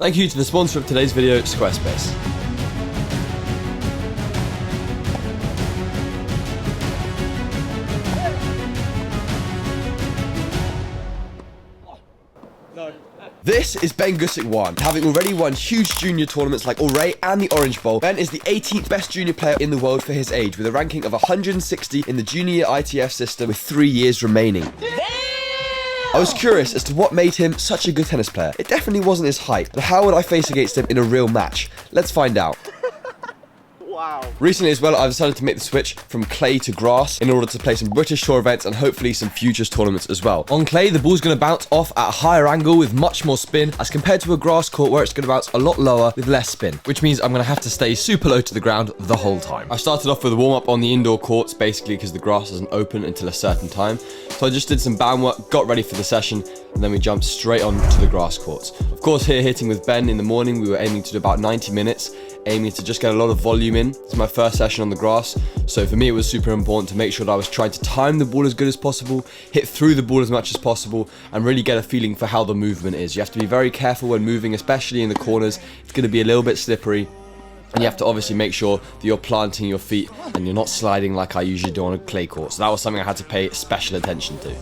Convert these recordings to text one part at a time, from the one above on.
Thank you to the sponsor of today's video, Squarespace. This is Ben Gusick 1. Having already won huge junior tournaments like Auray and the Orange Bowl, Ben is the 18th best junior player in the world for his age, with a ranking of 160 in the junior ITF system with 3 years remaining. I was curious as to what made him such a good tennis player. It definitely wasn't his height, but how would I face against him in a real match? Let's find out. Wow. Recently as well, I've decided to make the switch from clay to grass in order to play some British Tour events and hopefully some futures tournaments as well. On clay, the ball's going to bounce off at a higher angle with much more spin as compared to a grass court where it's going to bounce a lot lower with less spin, which means I'm going to have to stay super low to the ground the whole time. I started off with a warm-up on the indoor courts basically because the grass doesn't open until a certain time. So I just did some bound work, got ready for the session, and then we jumped straight on to the grass courts. Of course, here hitting with Ben in the morning, we were aiming to do about 90 minutes, aiming to just get a lot of volume in. It's my first session on the grass, so for me it was super important to make sure that I was trying to time the ball as good as possible, hit through the ball as much as possible, and really get a feeling for how the movement is. You have to be very careful when moving, especially in the corners. It's going to be a little bit slippery, and you have to obviously make sure that you're planting your feet and you're not sliding like I usually do on a clay court. So that was something I had to pay special attention to.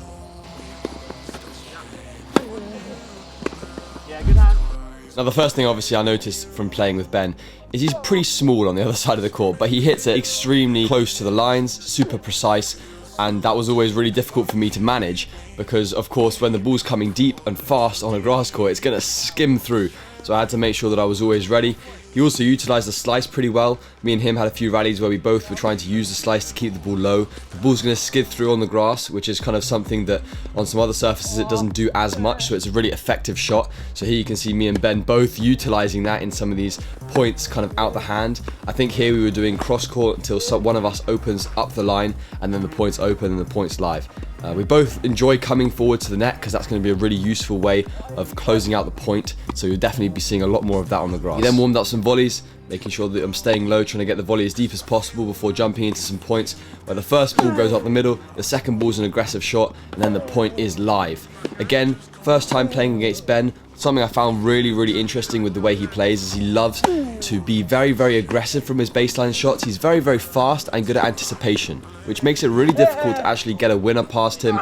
Now the first thing obviously I noticed from playing with Ben is he's pretty small on the other side of the court, but he hits it extremely close to the lines, super precise, and that was always really difficult for me to manage because of course when the ball's coming deep and fast on a grass court, it's going to skim through. So I had to make sure that I was always ready. He also utilised the slice pretty well. Me and him had a few rallies where we both were trying to use the slice to keep the ball low. The ball's going to skid through on the grass, which is kind of something that on some other surfaces it doesn't do as much, so it's a really effective shot. So here you can see me and Ben both utilising that in some of these points kind of out the hand. I think here we were doing cross court until one of us opens up the line and then the point's open and the point's live. We both enjoy coming forward to the net because that's going to be a really useful way of closing out the point, so you'll definitely be seeing a lot more of that on the grass. He then warmed up some volleys, making sure that I'm staying low, trying to get the volley as deep as possible before jumping into some points where the first ball goes up the middle, the second ball's an aggressive shot, and then the point is live. Again, first time playing against Ben. Something I found really interesting with the way he plays is he loves to be very aggressive from his baseline shots. He's very fast and good at anticipation, which makes it really difficult to actually get a winner past him,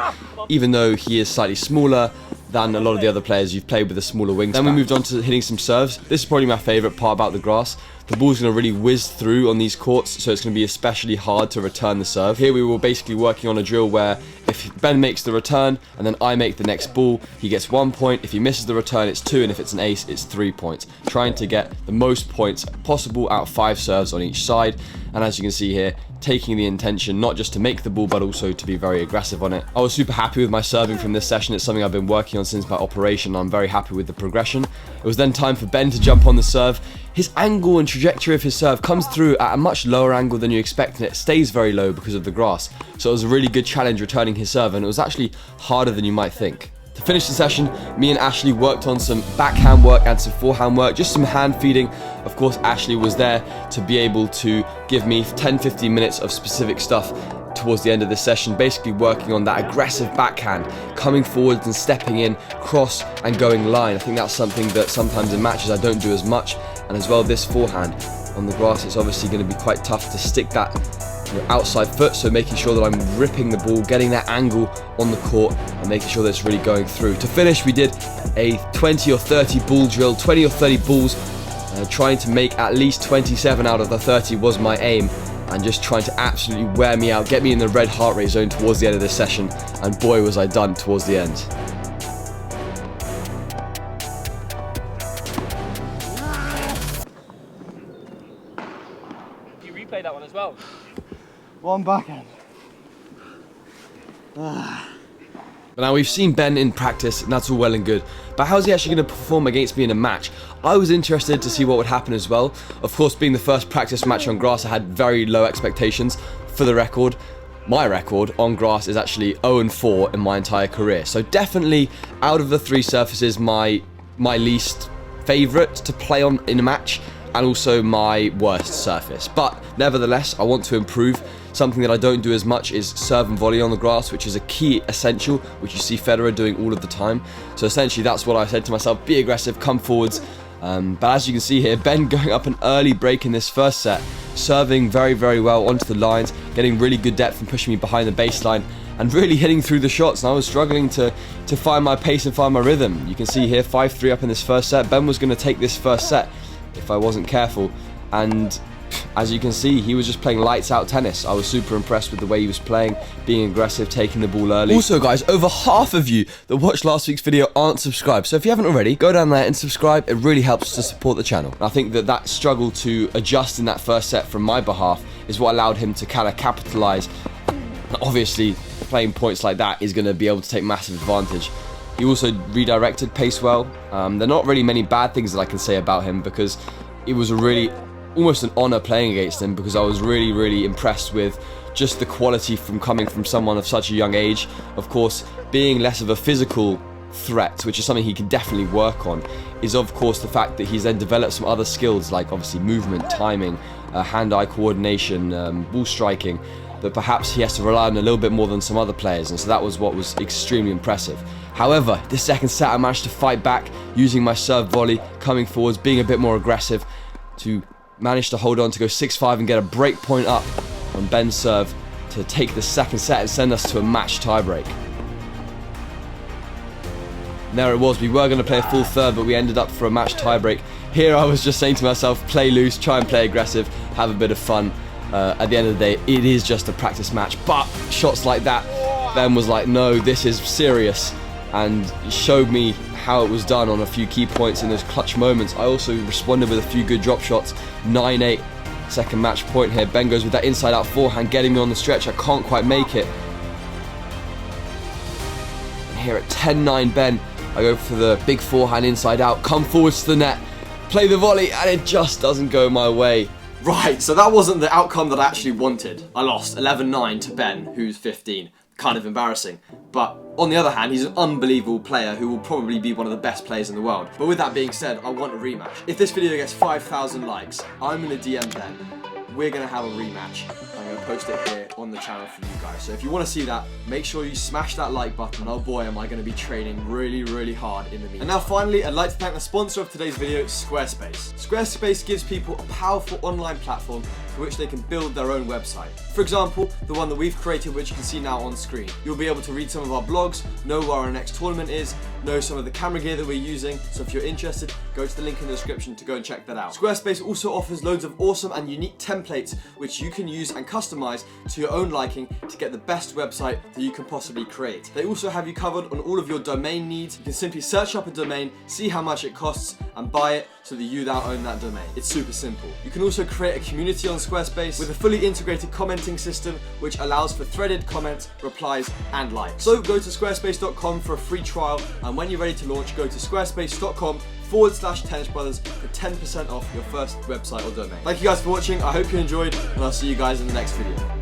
even though he is slightly smaller than a lot of the other players you've played with a smaller wingspan. Then we moved on to hitting some serves. This is probably my favourite part about the grass. The ball's going to really whiz through on these courts, so it's going to be especially hard to return the serve. Here we were basically working on a drill where if Ben makes the return and then I make the next ball, he gets 1 point. If he misses the return, it's 2, and if it's an ace, it's 3 points. Trying to get the most points possible out of 5 serves on each side. And as you can see here, taking the intention not just to make the ball but also to be very aggressive on it. I was super happy with my serving from this session. It's something I've been working on since my operation. I'm very happy with the progression. It was then time for Ben to jump on the serve. His angle and trajectory of his serve comes through at a much lower angle than you expect, and it stays very low because of the grass. So it was a really good challenge returning his serve, and it was actually harder than you might think. To finish the session, me and Ashley worked on some backhand work and some forehand work, just some hand feeding. Of course, Ashley was there to be able to give me 10-15 minutes of specific stuff towards the end of the session, basically working on that aggressive backhand, coming forwards and stepping in, cross and going line. I think that's something that sometimes in matches I don't do as much. And as well, this forehand on the grass, it's obviously going to be quite tough to stick that outside foot, so making sure that I'm ripping the ball, getting that angle on the court and making sure that it's really going through. To finish, we did a 20 or 30 ball drill, 20 or 30 balls, trying to make at least 27 out of the 30 was my aim, and just trying to absolutely wear me out, get me in the red heart rate zone towards the end of the session, and boy was I done towards the end. You replayed that one as well. One backhand. But now we've seen Ben in practice and that's all well and good, but how's he actually going to perform against me in a match? I was interested to see what would happen as well. Of course, being the first practice match on grass, I had very low expectations. For the record, my record on grass is actually 0-4 in my entire career, so definitely out of the 3 surfaces my least favourite to play on in a match, and also my worst surface. But nevertheless, I want to improve. Something that I don't do as much is serve and volley on the grass, which is a key essential, which you see Federer doing all of the time. So essentially that's what I said to myself: be aggressive, come forwards, But as you can see here, Ben going up an early break in this first set, serving very, very well onto the lines, getting really good depth and pushing me behind the baseline, and really hitting through the shots. And I was struggling to find my pace and find my rhythm. You can see here 5-3 up in this first set. Ben was going to take this first set if I wasn't careful, and as you can see, he was just playing lights out tennis. I was super impressed with the way he was playing, being aggressive, taking the ball early. Also guys, over half of you that watched last week's video aren't subscribed, so if you haven't already, go down there and subscribe. It really helps to support the channel. And I think that struggle to adjust in that first set from my behalf is what allowed him to kind of capitalize. Obviously, playing points like that is going to be able to take massive advantage. He also redirected pace well. There are not really many bad things that I can say about him, because it was almost an honour playing against him, because I was really, really impressed with just the quality from coming from someone of such a young age. Of course, being less of a physical threat, which is something he can definitely work on, is of course the fact that he's then developed some other skills, like obviously movement, timing, hand-eye coordination, ball striking, that perhaps he has to rely on a little bit more than some other players, and so that was what was extremely impressive. However, this second set I managed to fight back using my serve volley, coming forwards, being a bit more aggressive, to manage to hold on to go 6-5 and get a break point up on Ben's serve to take the second set and send us to a match tiebreak. And there it was. We were going to play a full third, but we ended up for a match tiebreak. Here I was just saying to myself, play loose, try and play aggressive, have a bit of fun. At the end of the day, it is just a practice match, but shots like that, Ben was like, no, this is serious, and showed me how it was done on a few key points in those clutch moments. I also responded with a few good drop shots. 9-8, second match point here. Ben goes with that inside out forehand, getting me on the stretch. I can't quite make it. And here at 10-9 Ben, I go for the big forehand inside out, come forwards to the net, play the volley, and it just doesn't go my way. Right, so that wasn't the outcome that I actually wanted. I lost 11-9 to Ben, who's 15. Kind of embarrassing. But on the other hand, he's an unbelievable player who will probably be one of the best players in the world. But with that being said, I want a rematch. If this video gets 5,000 likes, I'm going to DM Ben. We're going to have a rematch. I'm going to post it here on the channel for you guys. So if you want to see that, make sure you smash that like button. Oh boy, am I going to be training really, really hard in the meantime. And now finally, I'd like to thank the sponsor of today's video, Squarespace. Squarespace gives people a powerful online platform for which they can build their own website. For example, the one that we've created, which you can see now on screen. You'll be able to read some of our blogs, know where our next tournament is, know some of the camera gear that we're using. So if you're interested, go to the link in the description to go and check that out. Squarespace also offers loads of awesome and unique templates which you can use and customize to your own liking to get the best website that you can possibly create. They also have you covered on all of your domain needs. You can simply search up a domain, see how much it costs, and buy it so that you now own that domain. It's super simple. You can also create a community on Squarespace with a fully integrated commenting system which allows for threaded comments, replies, and likes. So go to squarespace.com for a free trial, and when you're ready to launch, go to squarespace.com/tennisbrothers for 10% off your first website or domain. Thank you guys for watching. I hope you enjoyed, and I'll see you guys in the next video.